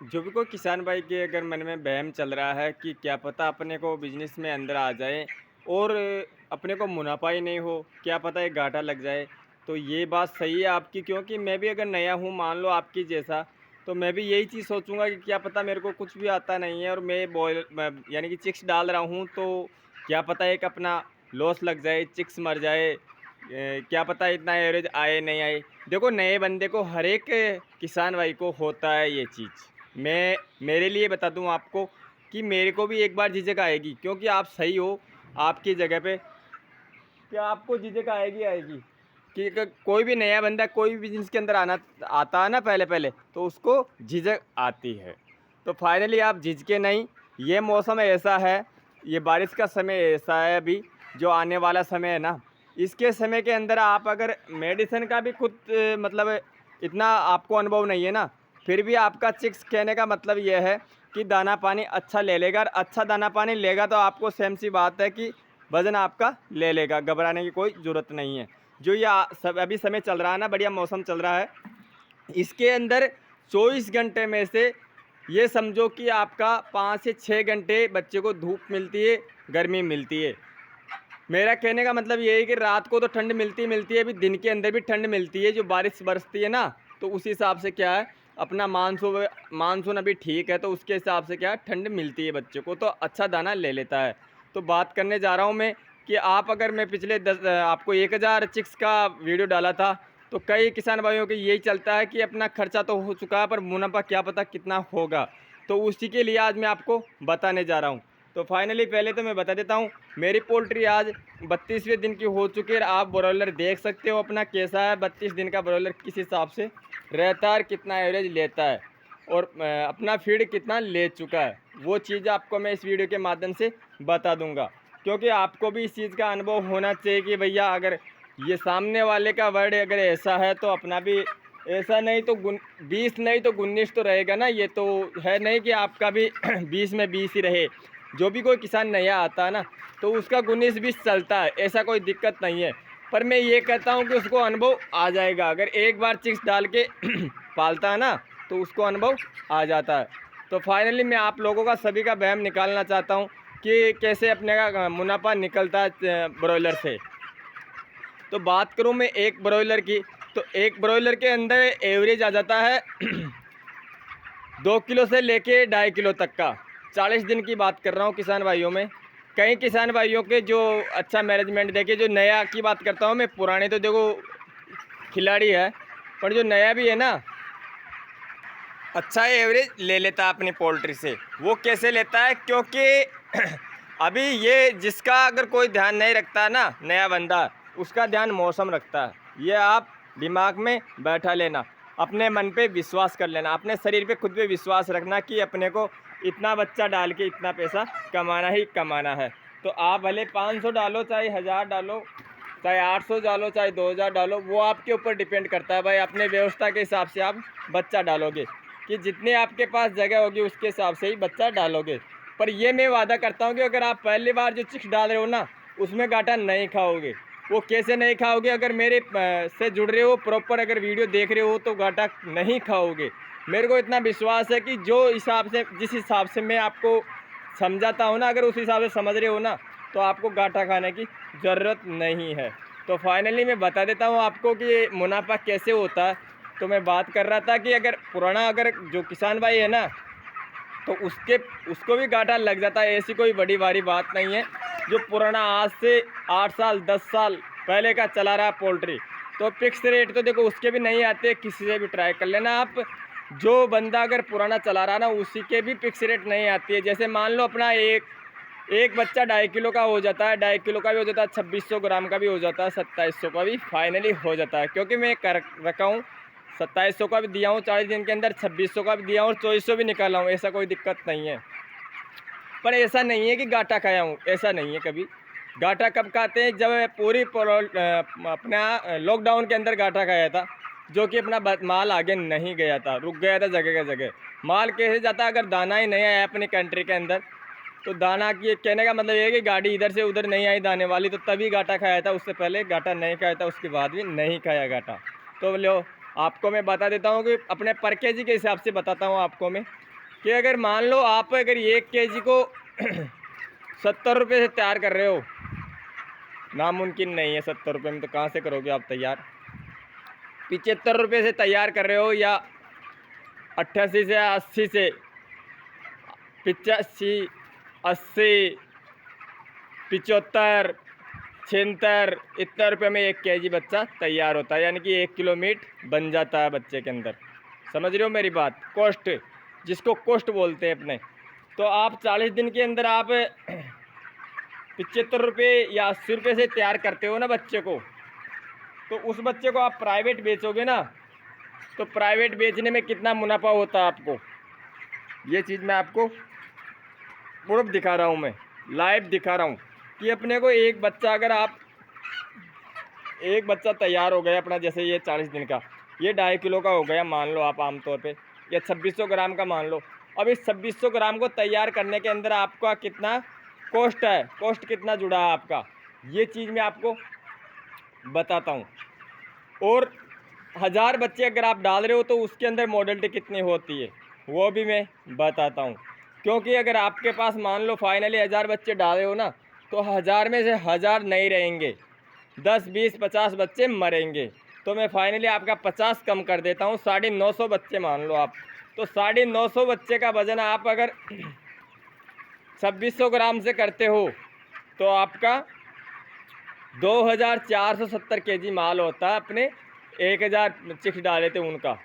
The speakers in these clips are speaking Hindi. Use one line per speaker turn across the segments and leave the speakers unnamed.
जो भी कोई किसान भाई के अगर मन में वहम चल रहा है कि क्या पता अपने को बिजनेस में अंदर आ जाए और अपने को मुनाफा ही नहीं हो, क्या पता एक घाटा लग जाए। तो ये बात सही है आपकी, क्योंकि मैं भी अगर नया हूँ मान लो आपकी जैसा, तो मैं भी यही चीज़ सोचूंगा कि क्या पता मेरे को कुछ भी आता नहीं है और मैं बॉयल यानी कि चिक्स डाल रहा हूँ, तो क्या पता एक अपना लॉस लग जाए, चिक्स मर जाए। क्या पता इतना एवरेज आए नहीं आए। देखो नए बंदे को हर एक किसान भाई को होता है ये चीज़। मैं मेरे लिए बता दूं आपको कि मेरे को भी एक बार झिझक आएगी, क्योंकि आप सही हो आपकी जगह पे, क्या आपको झिझक आएगी आएगी कि अगर कोई भी नया बंदा कोई भी बिजनेस के अंदर आना आता है ना पहले पहले, तो उसको झिझक आती है। तो फाइनली आप झिझके नहीं। ये मौसम ऐसा है, ये बारिश का समय ऐसा है अभी जो आने वाला समय है ना, इसके समय के अंदर आप अगर मेडिसिन का भी खुद मतलब इतना आपको अनुभव नहीं है ना, फिर भी आपका चिक्स कहने का मतलब यह है कि दाना पानी अच्छा ले लेगा, और अच्छा दाना पानी लेगा तो आपको सेम सी बात है कि वज़न आपका ले लेगा, घबराने की कोई ज़रूरत नहीं है। जो ये सब अभी समय चल रहा है ना, बढ़िया मौसम चल रहा है, इसके अंदर 24 घंटे में से ये समझो कि आपका 5 से 6 घंटे बच्चे को धूप मिलती है, गर्मी मिलती है। मेरा कहने का मतलब ये है कि रात को तो ठंड मिलती है, अभी दिन के अंदर भी ठंड मिलती है, जो बारिश बरसती है ना, तो उस हिसाब से क्या है, अपना मानसून मानसून अभी ठीक है, तो उसके हिसाब से क्या है, ठंड मिलती है बच्चे को, तो अच्छा दाना ले लेता है। तो बात करने जा रहा हूँ मैं कि आप अगर मैं पिछले आपको 1000 चिक्स का वीडियो डाला था, तो कई किसान भाइयों के यही चलता है कि अपना खर्चा तो हो चुका है पर मुनाफा क्या पता कितना होगा। तो उसी के लिए आज मैं आपको बताने जा रहा हूँ। तो फाइनली पहले तो मैं बता देता हूँ, मेरी पोल्ट्री आज 32वें दिन की हो चुकी है। आप ब्रॉयलर देख सकते हो अपना कैसा है, 32 दिन का ब्रॉयलर किस हिसाब से रहता है, कितना एवरेज लेता है और अपना फीड कितना ले चुका है, वो चीज़ आपको मैं इस वीडियो के माध्यम से बता दूंगा। क्योंकि आपको भी इस चीज़ का अनुभव होना चाहिए कि भैया अगर ये सामने वाले का वर्ड अगर ऐसा है तो अपना भी ऐसा, नहीं तो 20 नहीं तो 19 तो रहेगा ना। ये तो है नहीं कि आपका भी 20 में 20 ही रहे। जो भी कोई किसान नया आता है ना, तो उसका 19-20 चलता है, ऐसा कोई दिक्कत नहीं है। पर मैं ये कहता हूँ कि उसको अनुभव आ जाएगा, अगर एक बार चिक्स डाल के पालता है ना, तो उसको अनुभव आ जाता है। तो फाइनली मैं आप लोगों का सभी का वहम निकालना चाहता हूँ कि कैसे अपने का मुनाफा निकलता है ब्रॉयलर से। तो बात करूँ मैं एक ब्रॉयलर की, तो एक ब्रॉयलर के अंदर एवरेज आ जाता है 2 किलो से लेके 2.5 किलो तक का। 40 दिन की बात कर रहा हूँ किसान भाइयों में। कई किसान भाइयों के जो अच्छा मैनेजमेंट देखे, जो नया की बात करता हूँ मैं, पुराने तो देखो खिलाड़ी है, पर जो नया भी है ना, अच्छा एवरेज ले लेता है अपनी पोल्ट्री से। वो कैसे लेता है, क्योंकि अभी ये जिसका अगर कोई ध्यान नहीं रखता ना, नया बंदा, उसका ध्यान मौसम रखता है। ये आप दिमाग में बैठा लेना, अपने मन पे विश्वास कर लेना, अपने शरीर पे खुद पे विश्वास रखना कि अपने को इतना बच्चा डाल के इतना पैसा कमाना ही कमाना है। तो आप भले 500 डालो, चाहे 1000 डालो, चाहे 800 डालो, चाहे 2000 डालो, वो आपके ऊपर डिपेंड करता है भाई। अपने व्यवस्था के हिसाब से आप बच्चा डालोगे, कि जितने आपके पास जगह होगी उसके हिसाब से ही बच्चा डालोगे। पर ये मैं वादा करता हूँ कि अगर आप पहली बार जो चिक्स डाल रहे हो ना, उसमें घाटा नहीं खाओगे। वो कैसे नहीं खाओगे, अगर मेरे से जुड़ रहे हो प्रॉपर, अगर वीडियो देख रहे हो, तो घाटा नहीं खाओगे। मेरे को इतना विश्वास है कि जो हिसाब से, जिस हिसाब से मैं आपको समझाता हूँ ना, अगर उस हिसाब से समझ रहे हो ना, तो आपको घाटा खाने की ज़रूरत नहीं है। तो फाइनली मैं बता देता हूँ आपको कि मुनाफा कैसे होता है। तो मैं बात कर रहा था कि अगर पुराना, अगर जो किसान भाई है ना, तो उसको भी घाटा लग जाता है, ऐसी कोई बड़ी भारी बात नहीं है। जो पुराना आज से 8 साल 10 साल पहले का चला रहा है पोल्ट्री, तो फिक्स रेट तो देखो उसके भी नहीं आते, किसी से भी ट्राई कर लेना आप। जो बंदा अगर पुराना चला रहा है ना, उसी के भी फिक्स रेट नहीं आती है। जैसे मान लो अपना एक एक बच्चा 2.5 किलो का हो जाता है, 2.5 किलो का भी हो जाता है, 2600 ग्राम का भी हो जाता है, 2700 का भी फाइनली हो जाता है। क्योंकि मैं कर रखा हूँ, 2700 का भी दिया हूँ 40 दिन के अंदर, 2600 का भी दिया हूँ और 2400 भी निकाला हूँ, ऐसा कोई दिक्कत नहीं है। पर ऐसा नहीं है कि घाटा खाया हूँ, ऐसा नहीं है कभी। घाटा कब खाते हैं, जब पूरी अपना लॉकडाउन के अंदर घाटा खाया था, जो कि अपना माल आगे नहीं गया था, रुक गया था जगह का जगह। माल कैसे जाता, अगर दाना ही नहीं आया अपनी कंट्री के अंदर, तो दाना की कहने का मतलब ये है कि गाड़ी इधर से उधर नहीं आई दाने वाली, तो तभी घाटा खाया था। उससे पहले घाटा नहीं खाया था, उसके बाद भी नहीं खाया घाटा। तो लो, आपको मैं बता देता हूँ कि अपने पैकेज के हिसाब से बताता हूँ आपको मैं। कि अगर मान लो आप अगर 1 केजी को 70 रुपये से तैयार कर रहे हो, नामुमकिन नहीं है 70 रुपये में, तो कहाँ से करोगे आप तैयार। 75 रुपये से तैयार कर रहे हो या 88 से 80 से 85 80 75 76 इतने रुपये में 1 केजी बच्चा तैयार होता है, यानी कि 1 किलो मीट बन जाता है बच्चे के अंदर। समझ रहे हो मेरी बात। कॉस्ट, जिसको कॉस्ट बोलते हैं अपने। तो आप 40 दिन के अंदर आप 75 रुपये या 80 रुपये से तैयार करते हो ना बच्चे को, तो उस बच्चे को आप प्राइवेट बेचोगे ना, तो प्राइवेट बेचने में कितना मुनाफा होता है आपको। ये चीज़ मैं आपको प्रूफ दिखा रहा हूँ, मैं लाइव दिखा रहा हूँ कि अपने को एक बच्चा, अगर आप एक बच्चा तैयार हो गया अपना, जैसे ये 40 दिन का, ये 2.5 किलो का हो गया मान लो आप आमतौर पे, या 2600 ग्राम का मान लो। अब इस 2600 ग्राम को तैयार करने के अंदर आपका कितना कॉस्ट है, कॉस्ट कितना जुड़ा है आपका, ये चीज़ मैं आपको बताता हूँ। और 1000 बच्चे अगर आप डाल रहे हो तो उसके अंदर मॉडलिटी कितनी होती है वो भी मैं बताता हूँ। क्योंकि अगर आपके पास मान लो फाइनली 1000 बच्चे डाले हो ना, तो 1000 में से 1000 नहीं रहेंगे, 10 20 50 बच्चे मरेंगे। तो मैं फाइनली आपका 50 कम कर देता हूँ, 950 बच्चे मान लो आप। तो 950 बच्चे का वजन आप अगर 2600 ग्राम से करते हो तो आपका 2470 केजी माल होता है। अपने 1000 चिक्स डाले थे उनका,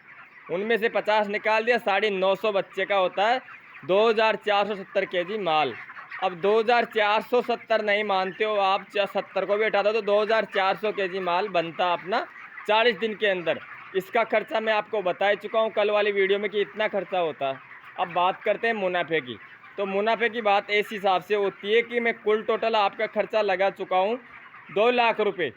उनमें से 50 निकाल दिया, 950 बच्चे का होता है 2470 केजी माल। अब 2470 नहीं मानते हो आप, 70 को भी हटा दो तो 2400 केजी माल बनता अपना 40 दिन के अंदर। इसका खर्चा मैं आपको बता चुका हूँ कल वाली वीडियो में कि इतना खर्चा होता है। अब बात करते हैं मुनाफे की। तो मुनाफे की बात इस हिसाब से होती है कि मैं कुल टोटल आपका खर्चा लगा चुका हूँ 2 लाख रुपये।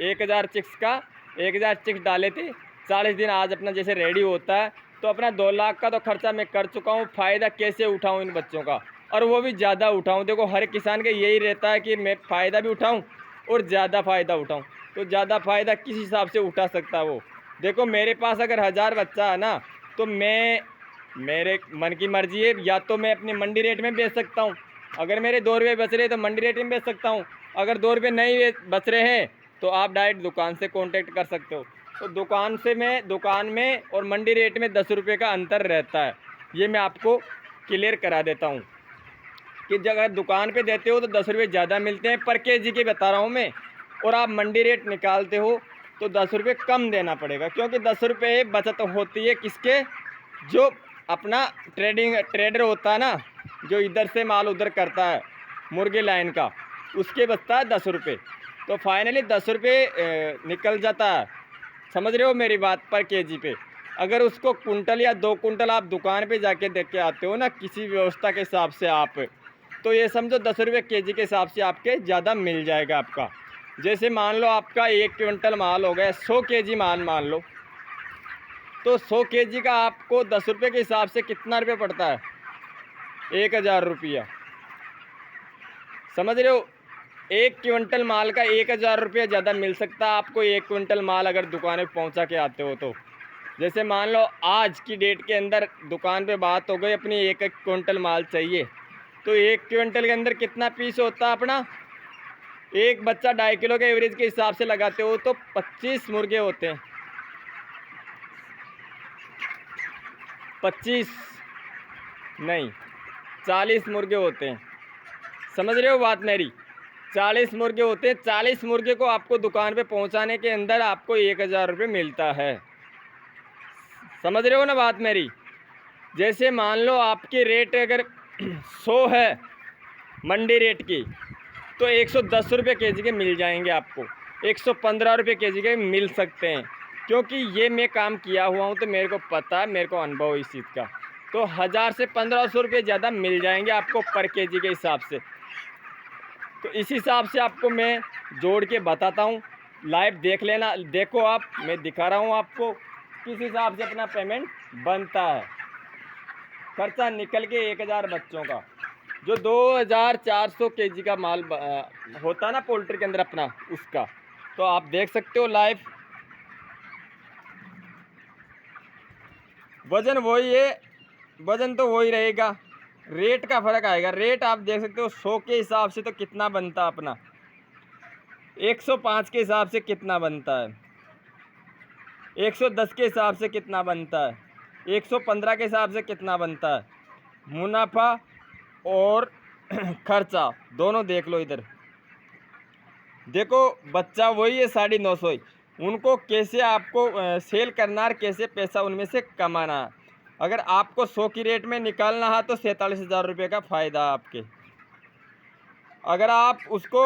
1000 चिक्स का, 1000 चिक्स डाले थे 40 दिन, आज अपना जैसे रेडी होता है तो अपना 2 लाख का तो खर्चा मैं कर चुका हूँ। फ़ायदा कैसे उठाऊँ इन बच्चों का, और वो भी ज़्यादा उठाऊँ। देखो हर किसान का यही रहता है कि मैं फ़ायदा भी उठाऊँ और ज़्यादा फ़ायदा उठाऊँ। तो ज़्यादा फ़ायदा किस हिसाब से उठा सकता है वो, देखो मेरे पास अगर 1000 बच्चा है ना, तो मैं, मेरे मन की मर्जी है, या तो मैं अपनी मंडी रेट में बेच सकता हूँ। अगर मेरे 2 रुपये बच रहे तो मंडी रेट में बेच सकता हूँ। अगर 2 रुपये नहीं बच रहे हैं तो आप डायरेक्ट दुकान से कांटेक्ट कर सकते हो। तो दुकान में और मंडी रेट में 10 रुपये का अंतर रहता है। ये मैं आपको क्लियर करा देता हूँ कि अगर दुकान पे देते हो तो 10 रुपये ज़्यादा मिलते हैं पर केजी के, बता रहा हूँ मैं। और आप मंडी रेट निकालते हो तो 10 रुपये कम देना पड़ेगा, क्योंकि 10 रुपये बचत होती है किसके, जो अपना ट्रेडर होता है ना, जो इधर से माल उधर करता है मुर्गे लाइन का, उसके बचता है 10 रुपये। तो फाइनली 10 रुपये निकल जाता है। समझ रहे हो मेरी बात, पर केजी पे। अगर उसको कुंटल या 2 कुंटल आप दुकान पे जाके देख के आते हो ना किसी व्यवस्था के हिसाब से आप, तो ये समझो 10 रुपये केजी के हिसाब से आपके ज़्यादा मिल जाएगा आपका। जैसे मान लो आपका 1 क्विंटल माल हो गया, 100 केजी माल मान लो, तो 100 केजी का आपको 10 रुपये के हिसाब से कितना रुपये पड़ता है, 1000 रुपया। समझ रहे हो, 1 क्विंटल माल का 1000 रुपया ज़्यादा मिल सकता है आपको। 1 क्विंटल माल अगर दुकान पे पहुंचा के आते हो तो, जैसे मान लो आज की डेट के अंदर दुकान पे बात हो गई अपनी 1 क्विंटल माल चाहिए, तो 1 क्विंटल के अंदर कितना पीस होता है अपना, एक बच्चा 2.5 किलो के एवरेज के हिसाब से लगाते हो तो 25 मुर्गे होते हैं। 25 नहीं, 40 मुर्गे होते हैं। समझ रहे हो बात मेरी, 40 मुर्गे होते हैं। 40 मुर्गे को आपको दुकान पे पहुंचाने के अंदर आपको 1000 रुपये मिलता है। समझ रहे हो ना बात मेरी। जैसे मान लो आपकी रेट अगर 100 है मंडी रेट की, तो 110 रुपये केजी के मिल जाएंगे आपको, 115 रुपये केजी के मिल सकते हैं। क्योंकि ये मैं काम किया हुआ हूँ तो मेरे को पता है, मेरे को अनुभव इस चीज़ का। तो 1000 से 1500 रुपये ज़्यादा मिल जाएंगे आपको पर केजी के हिसाब से। तो इस हिसाब से आपको मैं जोड़ के बताता हूँ, लाइव देख लेना। देखो आप, मैं दिखा रहा हूँ आपको किस हिसाब से अपना पेमेंट बनता है। खर्चा निकल के 1000 बच्चों का, जो 2400 केजी का माल होता है ना पोल्ट्री के अंदर अपना, उसका। तो आप देख सकते हो लाइव, वज़न वही है वज़न तो वही रहेगा, रेट का फ़र्क आएगा। रेट आप देख सकते हो 100 के हिसाब से तो कितना बनता अपना, 105 के हिसाब से कितना बनता है, 110 के हिसाब से कितना बनता है, 115 के हिसाब से कितना बनता है। मुनाफा और खर्चा दोनों देख लो। इधर देखो बच्चा वही है 950 ही, उनको कैसे आपको सेल करना है, कैसे पैसा उनमें से कमाना है। अगर आपको 100 की रेट में निकालना है तो 47,000 रुपये का फ़ायदा आपके। अगर आप उसको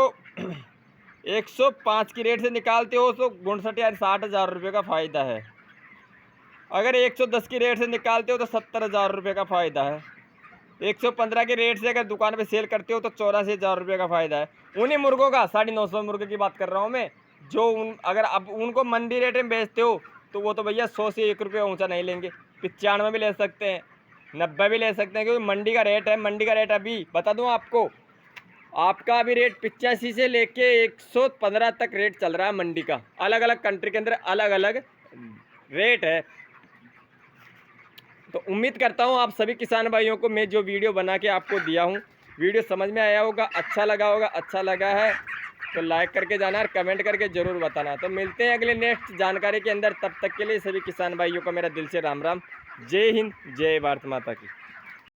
105 की रेट से निकालते हो तो 59 या 60,000 रुपये का फ़ायदा है। अगर 110 की रेट से निकालते हो तो 70,000 रुपये का फ़ायदा है। 115 की रेट से अगर दुकान पे सेल करते हो तो 84,000 रुपये का फ़ायदा है। उन्हीं मुर्गों का 950 मुर्गे की बात कर रहा हूँ मैं, जो अगर आप उनको मंडी रेट में बेचते हो तो वो तो भैया 100 से 1 रुपये ऊँचा नहीं लेंगे, 95 भी ले सकते हैं, 90 भी ले सकते हैं, क्योंकि मंडी का रेट है। मंडी का रेट अभी बता दूँ आपको, आपका अभी रेट 85 से लेके 115 तक रेट चल रहा है मंडी का। अलग अलग कंट्री के अंदर अलग अलग रेट है। तो उम्मीद करता हूँ आप सभी किसान भाइयों को मैं जो वीडियो बना के आपको दिया हूँ, वीडियो समझ में आया होगा, अच्छा लगा होगा। अच्छा लगा है तो लाइक करके जाना और कमेंट करके ज़रूर बताना। तो मिलते हैं अगले नेक्स्ट जानकारी के अंदर, तब तक के लिए सभी किसान भाइयों को मेरा दिल से राम राम। जय हिंद, जय भारत माता की।